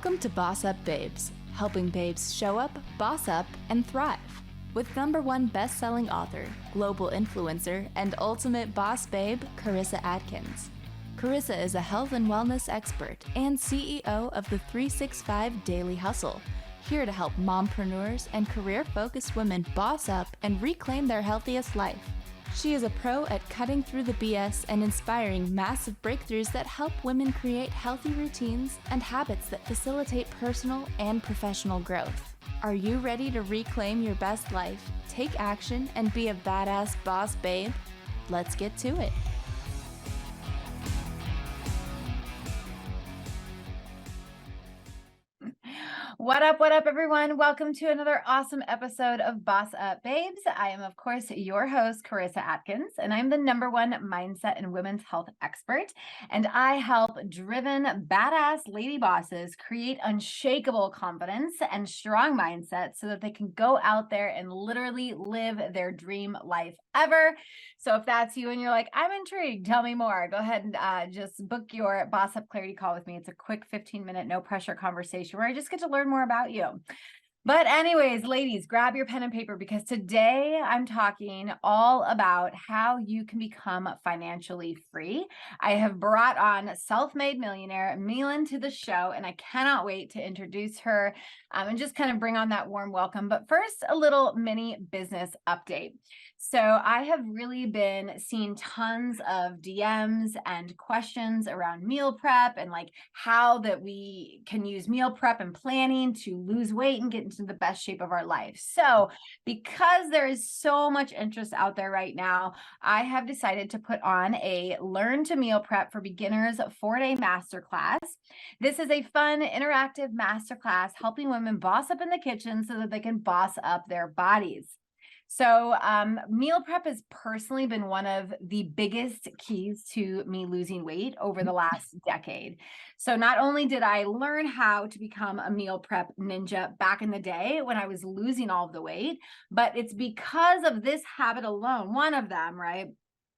Welcome to Boss Up Babes, helping babes show up, boss up, and thrive. With #1 best-selling author, global influencer, and ultimate boss babe, Carissa Atkins. Carissa is a health and wellness expert and CEO of the 365 Daily Hustle, here to help mompreneurs and career-focused women boss up and reclaim their healthiest life. She is a pro at cutting through the BS and inspiring massive breakthroughs that help women create healthy routines and habits that facilitate personal and professional growth. Are you ready to reclaim your best life, take action, and be a badass boss babe? Let's get to it. What up, everyone? Welcome to another awesome episode of Boss Up Babes. I am, of course, your host, Carissa Atkins, and I'm the #1 mindset and women's health expert. And I help driven, badass lady bosses create unshakable confidence and strong mindsets so that they can go out there and literally live their dream life ever. So if that's you and you're like, I'm intrigued, tell me more, go ahead and just book your Boss Up Clarity call with me. It's a quick 15-minute, no pressure conversation where I just get to learn more about you. But anyways, ladies, grab your pen and paper because today I'm talking all about how you can become financially free. I have brought on self-made millionaire Millen to the show, and I cannot wait to introduce her and just kind of bring on that warm welcome. But first, a little mini business update. So I have really been seeing tons of DMs and questions around meal prep and like how that we can use meal prep and planning to lose weight and get into the best shape of our life. So because there is so much interest out there right now, I have decided to put on a Learn to Meal Prep for Beginners 4-day masterclass. This is a fun, interactive masterclass helping women boss up in the kitchen so that they can boss up their bodies. So meal prep has personally been one of the biggest keys to me losing weight over the last decade. So not only did I learn how to become a meal prep ninja back in the day when I was losing all of the weight, but it's because of this habit alone, one of them, right?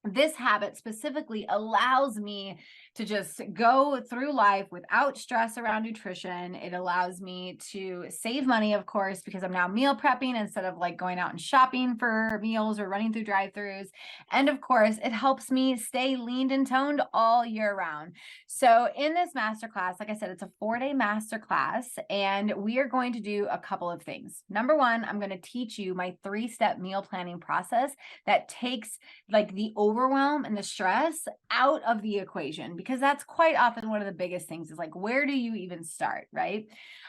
This habit specifically allows me to just go through life without stress around nutrition. It allows me to save money, of course, because I'm now meal prepping instead of like going out and shopping for meals or running through drive-thrus. And of course, it helps me stay lean and toned all year round. So in this masterclass, like I said, it's a 4-day masterclass, and we are going to do a couple of things. #1, I'm going to teach you my 3-step meal planning process that takes like the overwhelm and the stress out of the equation, because that's quite often one of the biggest things is like, where do you even start, right?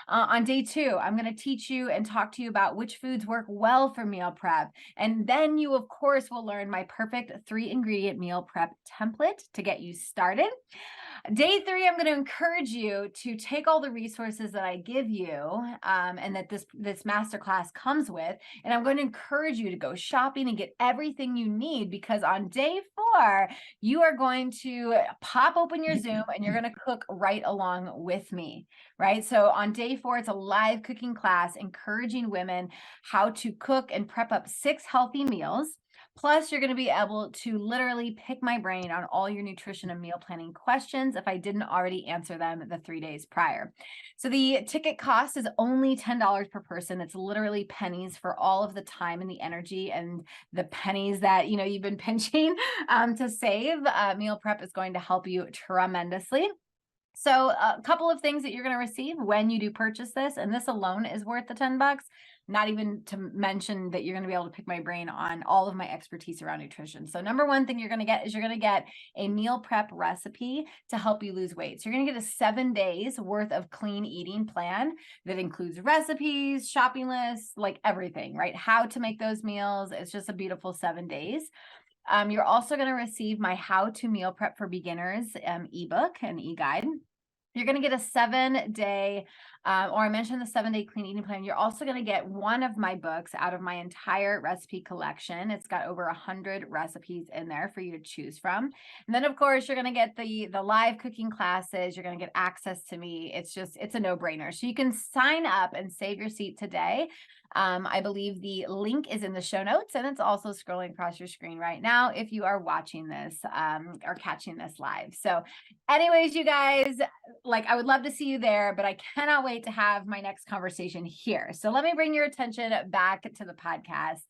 On day 2, I'm going to teach you and talk to you about which foods work well for meal prep. And then you, of course, will learn my perfect 3-ingredient meal prep template to get you started. Day 3, I'm going to encourage you to take all the resources that I give you and that this masterclass comes with, and I'm going to encourage you to go shopping and get everything you need, because on day 4, you are going to pop open your Zoom and you're going to cook right along with me, right? So on day 4, it's a live cooking class encouraging women how to cook and prep up 6 healthy meals. Plus, you're going to be able to literally pick my brain on all your nutrition and meal planning questions if I didn't already answer them the 3 days prior. So the ticket cost is only $10 per person. It's literally pennies for all of the time and the energy and the pennies that you've been pinching to save. Meal prep is going to help you tremendously. So a couple of things that you're going to receive when you do purchase this, and this alone is worth the $10. Not even to mention that you're going to be able to pick my brain on all of my expertise around nutrition. So #1 thing you're going to get is you're going to get a meal prep recipe to help you lose weight. So you're going to get a 7 days worth of clean eating plan that includes recipes, shopping lists, like everything, right? How to make those meals. It's just a beautiful 7 days. You're also going to receive my How to Meal Prep for Beginners ebook and e-guide. You're going to get a 7-day, or I mentioned the 7-day clean eating plan. You're also going to get one of my books out of my entire recipe collection. It's got over 100 recipes in there for you to choose from. And then, of course, you're going to get the live cooking classes. You're going to get access to me. It's a no-brainer. So you can sign up and save your seat today I believe the link is in the show notes, and it's also scrolling across your screen right now if you are watching this or catching this live. So anyways, you guys, like, I would love to see you there, but I cannot wait to have my next conversation here. So let me bring your attention back to the podcast.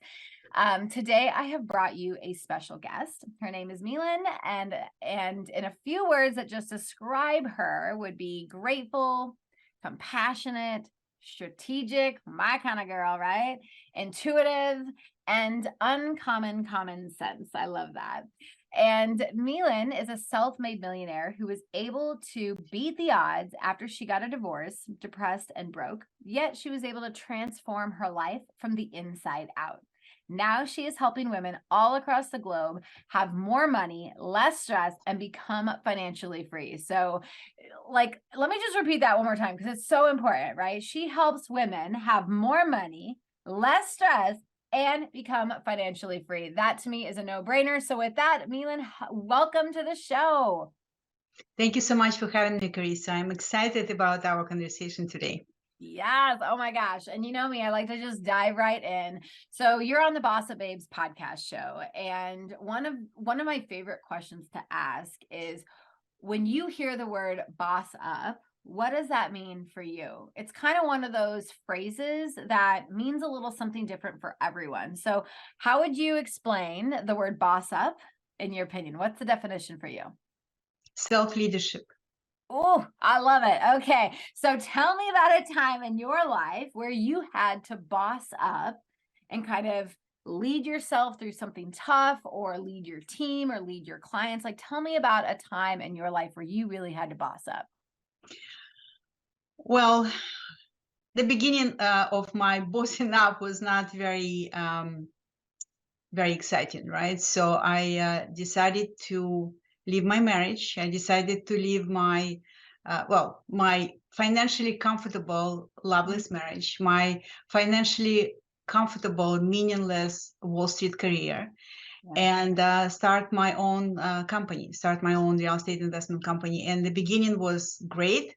Today I have brought you a special guest. Her name is Millen, and in a few words that just describe her would be grateful, compassionate, strategic, my kind of girl, right? Intuitive, and uncommon common sense. I love that. And Millen is a self-made millionaire who was able to beat the odds after she got a divorce, depressed and broke, yet she was able to transform her life from the inside out. Now she is helping women all across the globe have more money, less stress, and become financially free. So, like, let me just repeat that one more time because it's so important, right? She helps women have more money, less stress, and become financially free. That to me is a no-brainer. So with that, Millen, welcome to the show. Thank you so much for having me, Carissa. I'm excited about our conversation today. Yes. Oh my gosh. And you know me, I like to just dive right in. So you're on the BOSSUP Babes podcast show. And one of my favorite questions to ask is, when you hear the word boss up, what does that mean for you? It's kind of one of those phrases that means a little something different for everyone. So how would you explain the word boss up in your opinion? What's the definition for you? Self-leadership. Oh, I love it. Okay. So tell me about a time in your life where you had to boss up and kind of lead yourself through something tough, or lead your team, or lead your clients. Like, tell me about a time in your life where you really had to boss up. Well, the beginning of my bossing up was not very exciting, right? So I decided to leave my marriage. I decided to leave my my financially comfortable, loveless marriage, my financially comfortable, meaningless Wall Street career, and start my own company, start my own real estate investment company. And the beginning was great.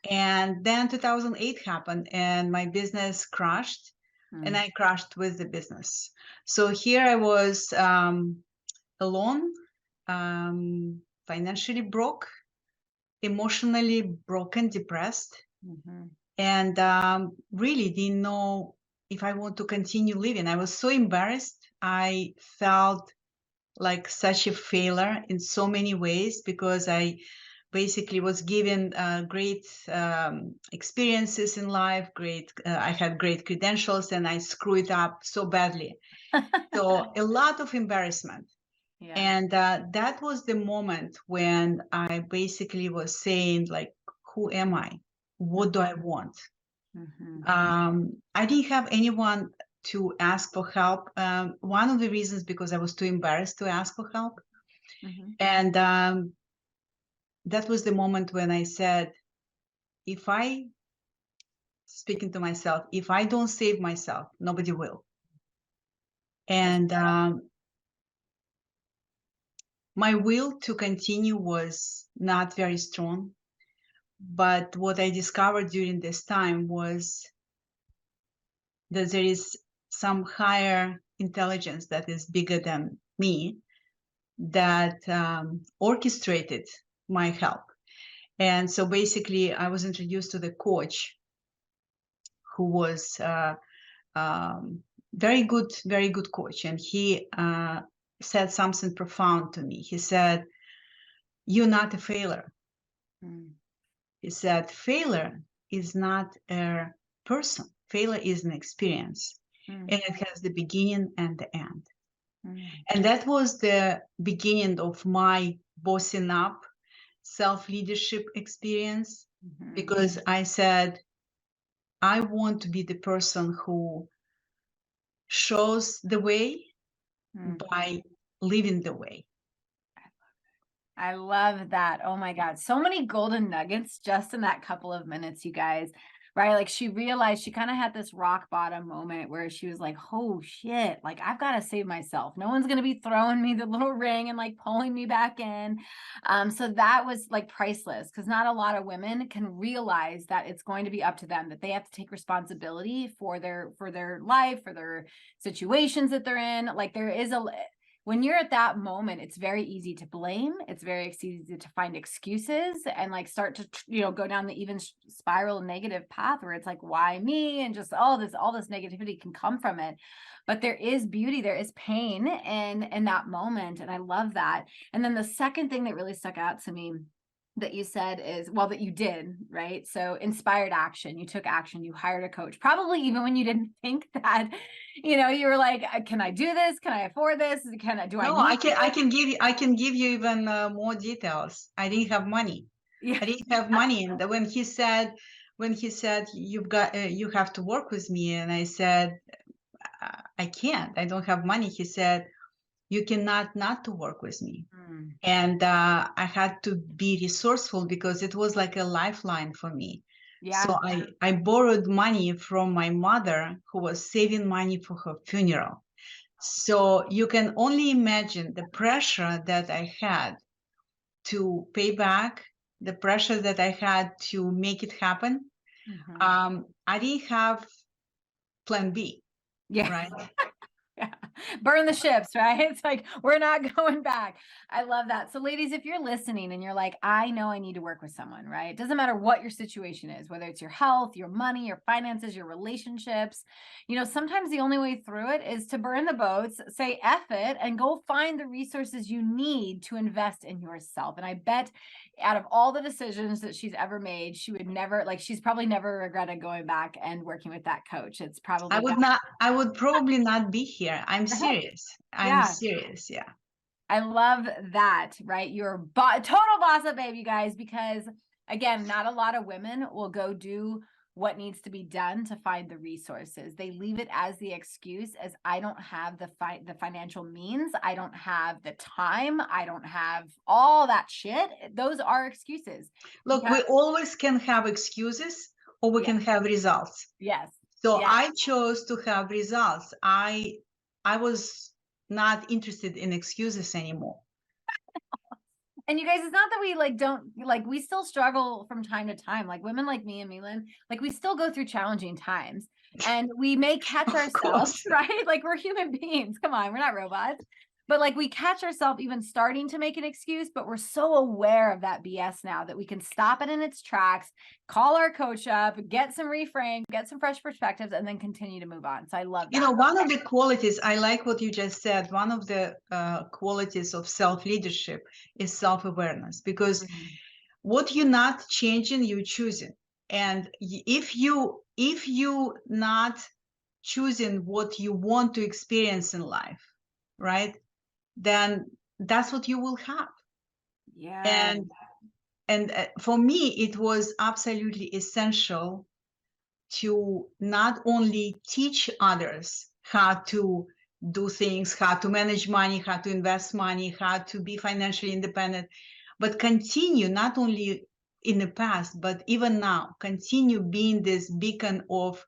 And then 2008 happened and my business crashed, and I crashed with the business. So here I was alone, financially broke, emotionally broken, depressed, and really didn't know if I want to continue living. I was so embarrassed. I felt like such a failure in so many ways, because I basically was given great experiences in life, I had great credentials, and I screwed it up so badly. So a lot of embarrassment. Yeah. And that was the moment when I basically was saying, like, who am I? What do I want? I didn't have anyone to ask for help. One of the reasons, because I was too embarrassed to ask for help. And that was the moment when I said, speaking to myself, if I don't save myself, nobody will. And my will to continue was not very strong. But what I discovered during this time was that there is some higher intelligence that is bigger than me that orchestrated my help. And so basically, I was introduced to the coach, who was very good coach. And he said something profound to me. He said, "You're not a failure." He said, "Failure is not a person. Failure is an experience. And it has the beginning and the end." And that was the beginning of my bossing up self-leadership experience, because I said, I want to be the person who shows the way by living the way. I love that. Oh my God. So many golden nuggets just in that couple of minutes, you guys. right? Like she realized she kind of had this rock bottom moment where she was like, oh shit, like I've got to save myself. No one's going to be throwing me the little ring and like pulling me back in. So that was like priceless, because not a lot of women can realize that it's going to be up to them, that they have to take responsibility for their life, for their situations that they're in. Like there is when you're at that moment, it's very easy to blame. It's very easy to find excuses and like start to, go down the even spiral negative path where it's like, why me? And just all this negativity can come from it. But there is beauty, there is pain in that moment. And I love that. And then the second thing that really stuck out to me that you said is, well, that you did, right? So inspired action, you took action, you hired a coach, probably even when you didn't think that, you were like, can I do this? Can I afford this? I can give you even more details. I didn't have money. Yeah. I didn't have money. And when he said, you have to work with me. And I said, I can't, I don't have money. He said, you cannot not to work with me. And I had to be resourceful because it was like a lifeline for me. Yeah. So I borrowed money from my mother, who was saving money for her funeral. So you can only imagine the pressure that I had to pay back, the pressure that I had to make it happen. I didn't have plan B. Yeah. Right. Yeah. Burn the ships, right? It's like, we're not going back. I love that. So ladies, if you're listening and you're like, I know I need to work with someone, right? It doesn't matter what your situation is, whether it's your health, your money, your finances, your relationships, sometimes the only way through it is to burn the boats, say F it, and go find the resources you need to invest in yourself. And I bet out of all the decisions that she's ever made, she's probably never regretted going back and working with that coach. It's probably, I would probably not be here. I'm serious. I'm serious. Yeah. I love that, right? You're total boss up, babe, you guys, because again, not a lot of women will go do what needs to be done to find the resources. They leave it as the excuse, as I don't have the financial means. I don't have the time. I don't have all that shit. Those are excuses. Look, we always can have excuses, or we can have results. Yes. So I chose to have results. I was not interested in excuses anymore. And you guys, it's not that we still struggle from time to time. Like women like me and Millen, like we still go through challenging times, and we may catch ourselves, right? Like we're human beings. Come on, we're not robots. But like we catch ourselves even starting to make an excuse, but we're so aware of that BS now that we can stop it in its tracks, call our coach up, get some reframe, get some fresh perspectives, and then continue to move on. So I love that. One of the qualities, I like what you just said, one of the qualities of self-leadership is self-awareness, because what you're not changing, you're choosing. And if you not choosing what you want to experience in life, right, then that's what you will have. Yeah. And for me, it was absolutely essential to not only teach others how to do things, how to manage money, how to invest money, how to be financially independent, but continue, not only in the past, but even now, continue being this beacon of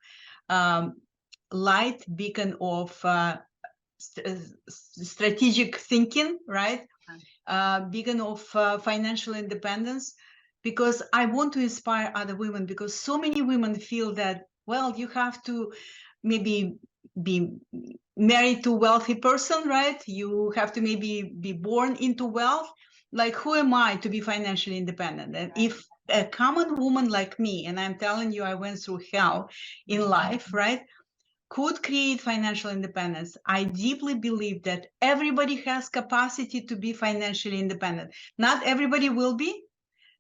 light, beacon of strategic thinking, right? Beacon of financial independence, because I want to inspire other women, because so many women feel that, well, you have to maybe be married to a wealthy person, right? You have to maybe be born into wealth. Like, who am I to be financially independent? And if a common woman like me, and I'm telling you, I went through hell in life, right, could create financial independence, I deeply believe that everybody has capacity to be financially independent. Not everybody will be,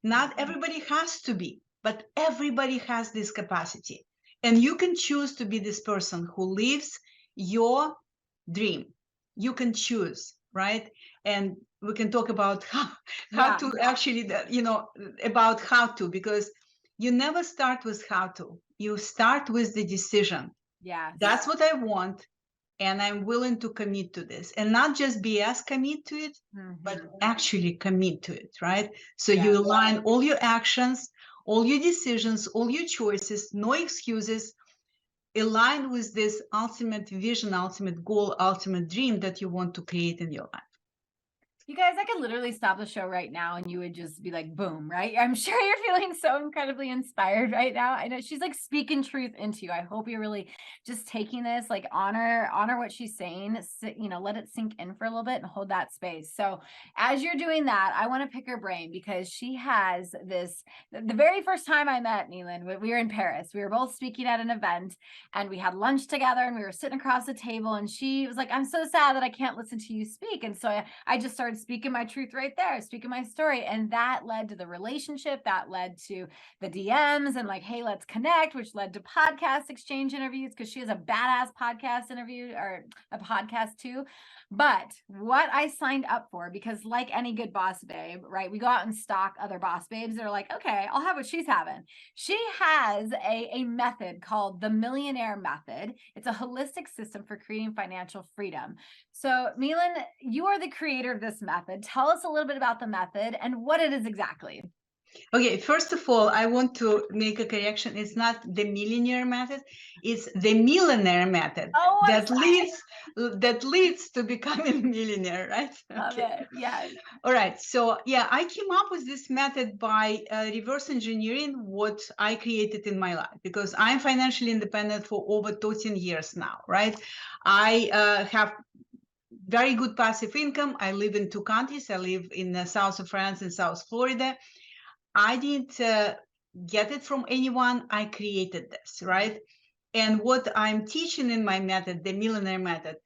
not everybody has to be, but everybody has this capacity. And you can choose to be this person who lives your dream. You can choose, right? And we can talk about how to actually, about how to, because you never start with how to. You start with the decision. Yeah, that's what I want, and I'm willing to commit to this, and not just BS commit to it, but actually commit to it, right? So you align all your actions, all your decisions, all your choices, no excuses, aligned with this ultimate vision, ultimate goal, ultimate dream that you want to create in your life. You guys, I could literally stop the show right now and you would just be like, boom, right? I'm sure you're feeling so incredibly inspired right now. I know she's like speaking truth into you. I hope you're really just taking this, like honor what she's saying, you know, let it sink in for a little bit and hold that space. So as you're doing that, I want to pick her brain because she has this, the very first time I met Millen, we were in Paris. We were both speaking at an event and we had lunch together and we were sitting across the table and she was like, I'm so sad that I can't listen to you speak. And so I just started speaking my truth right there, speaking my story. And that led to the relationship, that led to the DMs and like, hey, let's connect, which led to podcast exchange interviews because she has a badass podcast interview or a podcast too. But what I signed up for, because like any good boss babe, right? We go out and stalk other boss babes that are like, okay, I'll have what she's having. She has a method called the Millionaire method. It's a holistic system for creating financial freedom. So Millen, you are the creator of this method. Tell us a little bit about the method and what it is exactly. Okay, first of all, I want to make a correction. It's not the Millionaire method; it's the Millionaire method that leads to becoming a millionaire, right? Love it. Yeah. All right. So yeah, I came up with this method by reverse engineering what I created in my life because I'm financially independent for over 13 years now, right? I have very good passive income. I live in 2 countries. I live in the south of France and South Florida. I didn't get it from anyone. I created this, right? And what I'm teaching in my method, the Millionaire method,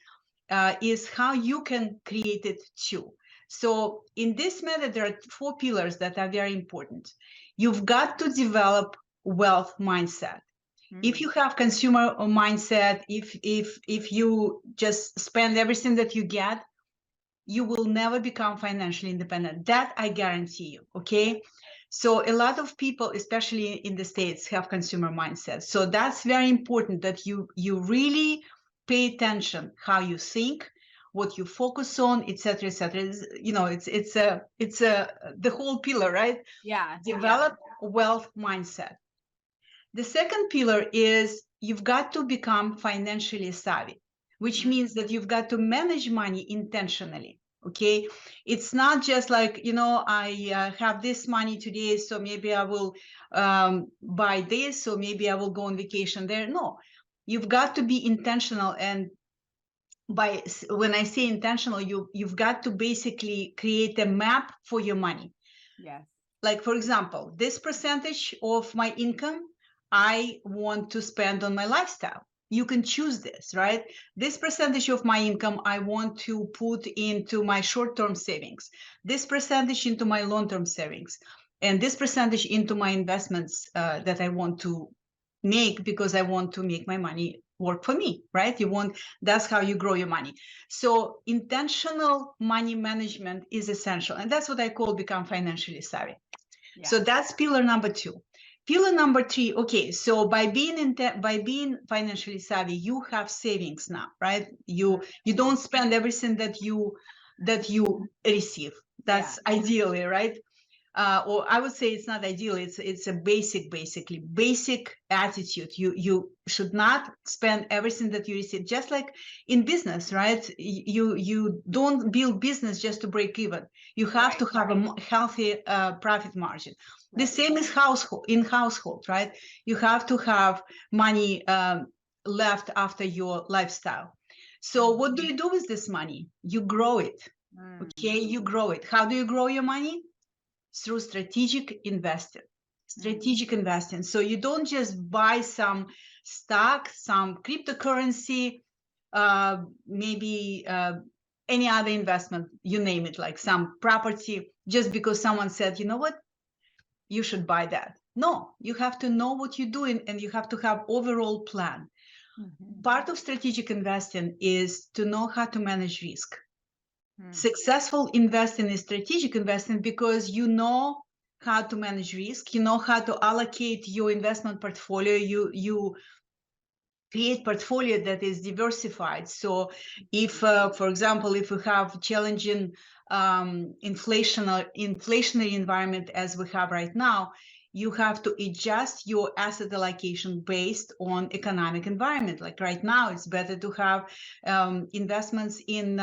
is how you can create it too. So in this method, there are 4 pillars that are very important. You've got to develop wealth mindset. If you have consumer mindset, if you just spend everything that you get, you will never become financially independent. That I guarantee you, okay? So a lot of people, especially in the States, have consumer mindset. So that's very important that you really pay attention how you think, what you focus on, etc., etc. You know, it's the whole pillar, right? Yeah. Develop wealth mindset. The second pillar is you've got to become financially savvy, which means that you've got to manage money intentionally. Okay, it's not just like, you know, I have this money today, so maybe I will buy this, so maybe I will go on vacation there. No, you've got to be intentional. And when I say intentional, you've got to basically create a map for your money. Yes. Like, for example, this percentage of my income I want to spend on my lifestyle. You can choose this, right? This percentage of my income I want to put into my short-term savings, this percentage into my long-term savings, and this percentage into my investments that I want to make because I want to make my money work for me, right? That's how you grow your money. So intentional money management is essential. And that's what I call become financially savvy. Yeah. So that's pillar number 2. Pillar number 3, okay, so by being financially savvy, you have savings now, right? You don't spend everything that you receive. That's ideally, right? Or I would say it's not ideal. It's a basic attitude. You should not spend everything that you receive. Just like in business, right? You don't build business just to break even. You have to have a healthy profit margin. The same is household, right? You have to have money left after your lifestyle. So what do you do with this money? You grow it. Okay, you grow it. How do you grow your money? Through strategic investing. So you don't just buy some stock, some cryptocurrency, maybe any other investment, you name it, like some property, just because someone said, you know what, you should buy that. No, you have to know what you're doing and you have to have overall plan. Part of strategic investing is to know how to manage risk. Successful investing is strategic investing because you know how to manage risk, you know how to allocate your investment portfolio, you create portfolio that is diversified. So if, for example, if we have challenging inflationary environment as we have right now, you have to adjust your asset allocation based on economic environment. Like right now, it's better to have investments in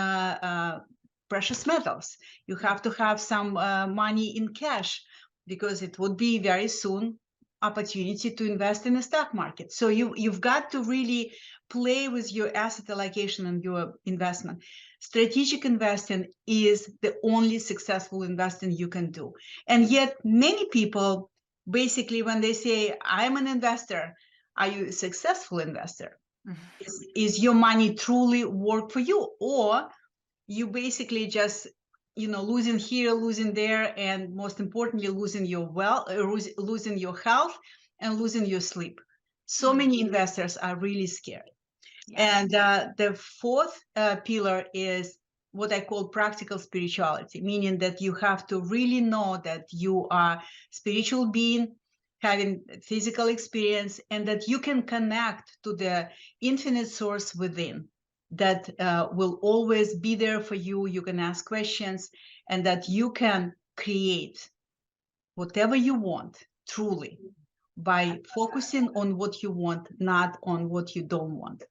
precious metals. You have to have some money in cash, because it would be very soon opportunity to invest in the stock market. So you've got to really play with your asset allocation and your investment. Strategic investing is the only successful investing you can do. And yet many people, basically, when they say, I'm an investor, are you a successful investor? Is your money truly work for you? Or you basically just, losing here, losing there, and most importantly, losing your losing your health and losing your sleep. So many investors are really scared. Yeah. And the fourth pillar is what I call practical spirituality, meaning that you have to really know that you are a spiritual being, having physical experience, and that you can connect to the infinite source within that will always be there for you. You can ask questions, and that you can create whatever you want truly by focusing on what you want, not on what you don't want.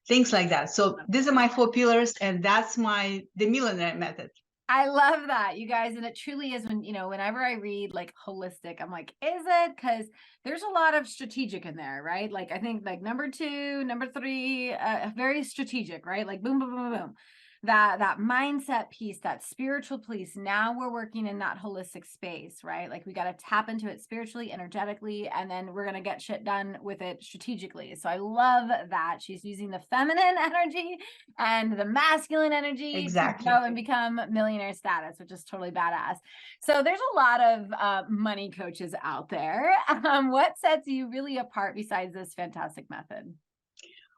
Things like that. So these are my 4 pillars, and that's the Millionaire method. I love that, you guys. And it truly is when, whenever I read like holistic, I'm like, is it? Because there's a lot of strategic in there, right? Like, I think like number 2, number 3, very strategic, right? Like boom, boom, boom, boom. That mindset piece, that spiritual piece. Now we're working in that holistic space, right? Like we got to tap into it spiritually, energetically, and then we're going to get shit done with it strategically. So I love that she's using the feminine energy and the masculine energy to go and become millionaire status, which is totally badass. So there's a lot of money coaches out there. What sets you really apart besides this fantastic method?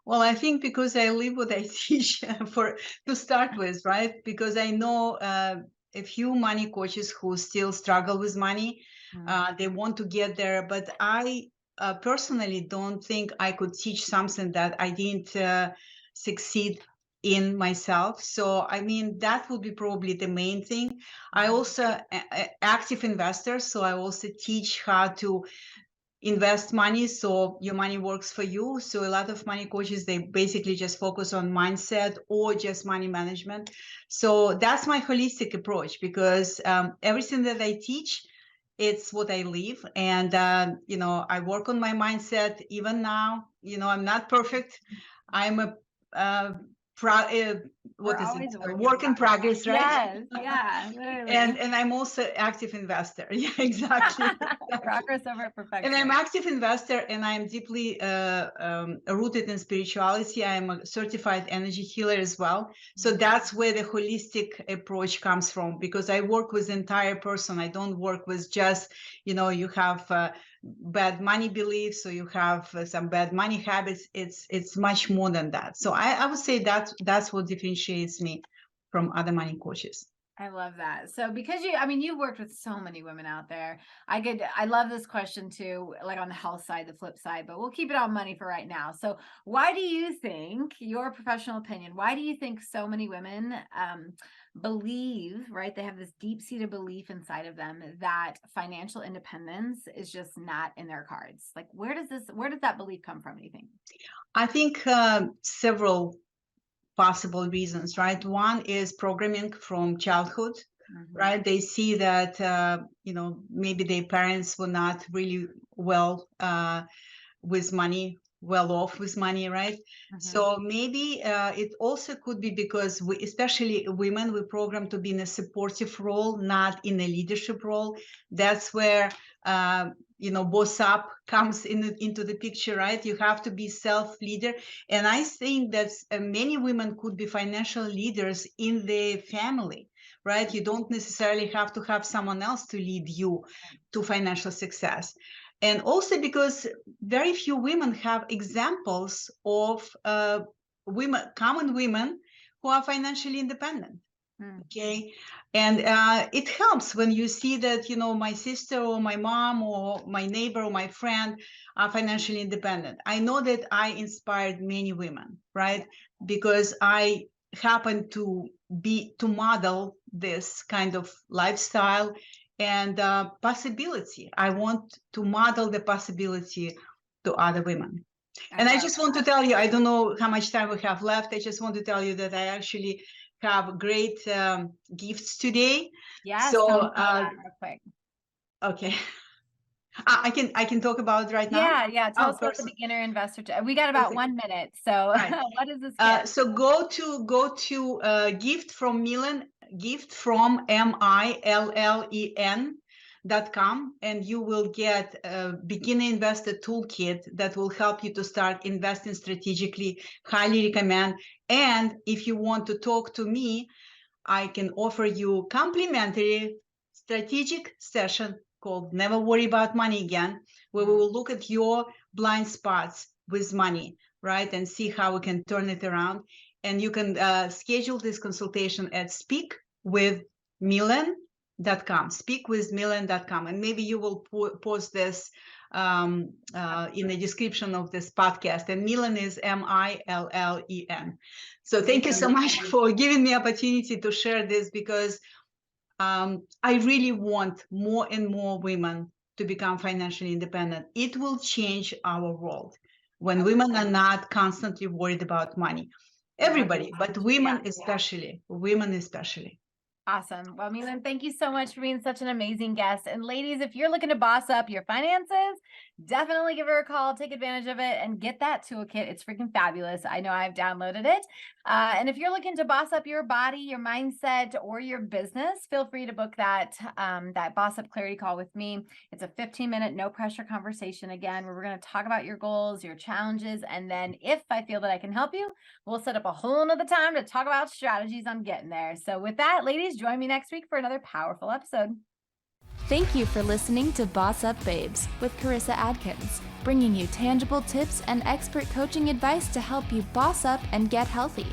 Well, I think because I live what I teach to start with, right? Because I know a few money coaches who still struggle with money. They want to get there, but I personally don't think I could teach something that I didn't succeed in myself. So, I mean, that would be probably the main thing. I also active investor, so I also teach how to invest money so your money works for you. So a lot of money coaches, they basically just focus on mindset or just money management. So that's my holistic approach, because everything that I teach, it's what I live. And I work on my mindset even now. I'm not perfect. I'm a work in progress, right? Yes, yeah, literally. And I'm also active investor. Yeah, exactly. Progress over perfection. And I'm active investor, and I'm deeply rooted in spirituality. I'm a certified energy healer as well. So that's where the holistic approach comes from, because I work with the entire person. I don't work with just, you have bad money beliefs, or you have some bad money habits. It's much more than that. So I would say that's what differentiates me from other money coaches. I love that. So because you've worked with so many women out there. I love this question too, like on the health side, the flip side, but we'll keep it on money for right now. So why do you think, your professional opinion, why do you think so many women believe, right? They have this deep-seated belief inside of them that financial independence is just not in their cards. Like, where does that belief come from, do you think? I think several possible reasons, right? One is programming from childhood, right? They see that, maybe their parents were not really well with money, well off with money, right? So maybe it also could be because we, especially women, we're programmed to be in a supportive role, not in a leadership role. That's where BOSSUP comes into the picture, right? You have to be self-leader. And I think that many women could be financial leaders in their family, right? You don't necessarily have to have someone else to lead you to financial success. And also because very few women have examples of common women who are financially independent. Okay. And it helps when you see that, my sister or my mom or my neighbor or my friend are financially independent. I know that I inspired many women, right? Because I happen to model this kind of lifestyle and possibility. I want to model the possibility to other women. And I just want to tell you, I don't know how much time we have left. I just want to tell you that I actually have great gifts today. Yes. So, real quick. Okay. I can talk about it right now. Yeah. Tell us about the beginner investor. We got about 1 minute. So right. What is this gift? So go to gift from Millen, gift from MILLEN.com, and you will get a beginner investor toolkit that will help you to start investing strategically. Highly recommend. And if you want to talk to me, I can offer you complimentary strategic session called Never Worry About Money Again, where we will look at your blind spots with money, right? And see how we can turn it around. And you can schedule this consultation at speakwithmillen.com, speakwithmillen.com. And maybe you will post this in the description of this podcast. And Millen is MILLEN. So thank you so much for giving me opportunity to share this, because I really want more and more women to become financially independent. It will change our world when women are not constantly worried about money. Everybody, but women especially. Awesome. Well, Millen, thank you so much for being such an amazing guest. And ladies, if you're looking to boss up your finances, definitely give her a call, take advantage of it, and get that toolkit. It's freaking fabulous. I know I've downloaded it. And if you're looking to boss up your body, your mindset, or your business, feel free to book that Boss Up Clarity call with me. It's a 15-minute, no pressure conversation again, where we're going to talk about your goals, your challenges, and then if I feel that I can help you, we'll set up a whole nother time to talk about strategies on getting there. So with that, ladies, join me next week for another powerful episode. Thank you for listening to Boss Up Babes with Carissa Adkins, bringing you tangible tips and expert coaching advice to help you boss up and get healthy.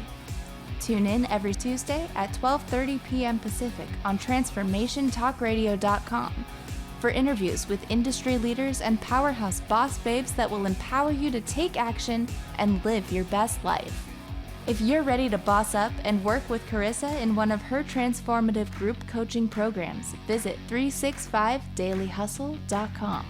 Tune in every Tuesday at 12:30 p.m. Pacific on transformationtalkradio.com for interviews with industry leaders and powerhouse boss babes that will empower you to take action and live your best life. If you're ready to boss up and work with Carissa in one of her transformative group coaching programs, visit 365dailyhustle.com.